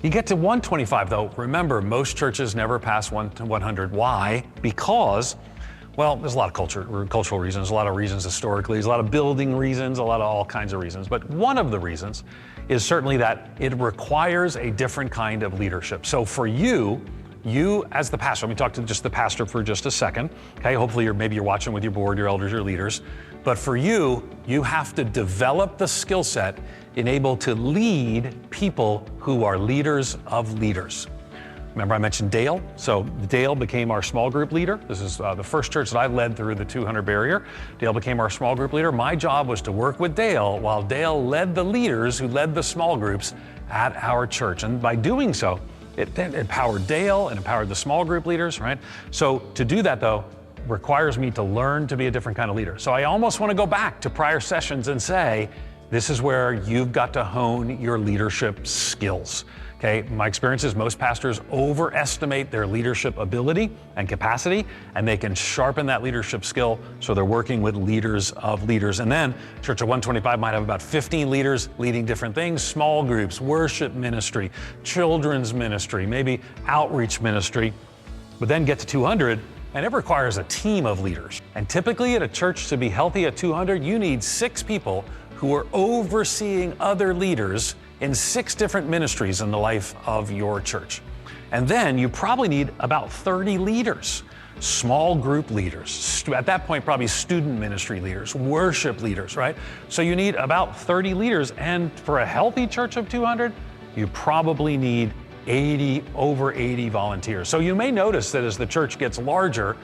You get to 125 though, remember, most churches never pass 100. Why? Because, well, there's a lot of cultural reasons, a lot of reasons historically, there's a lot of building reasons, a lot of all kinds of reasons. But one of the reasons is certainly that it requires a different kind of leadership. So for you as the pastor, let me talk to just the pastor for just a second, okay? Hopefully maybe you're watching with your board, your elders, your leaders. But for you have to develop the skill set and able to lead people who are leaders of leaders. Remember I mentioned Dale? So Dale became our small group leader. This is the first church that I led through the 200 barrier. Dale became our small group leader. My job was to work with Dale while Dale led the leaders who led the small groups at our church. And by doing so, it empowered Dale and empowered the small group leaders, right? So to do that though, requires me to learn to be a different kind of leader. So I almost want to go back to prior sessions and say, this is where you've got to hone your leadership skills. Okay, my experience is most pastors overestimate their leadership ability and capacity, and they can sharpen that leadership skill so they're working with leaders of leaders. And then Church of 125 might have about 15 leaders leading different things, small groups, worship ministry, children's ministry, maybe outreach ministry, but then get to 200, and it requires a team of leaders. And typically at a church to be healthy at 200, you need 6 people who are overseeing other leaders in 6 different ministries in the life of your church. And then you probably need about 30 leaders, small group leaders, at that point probably student ministry leaders, worship leaders, right? So you need about 30 leaders, and for a healthy church of 200, you probably need over 80 volunteers. So you may notice that as the church gets larger,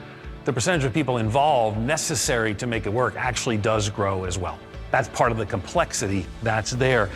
the percentage of people involved necessary to make it work actually does grow as well. That's part of the complexity that's there.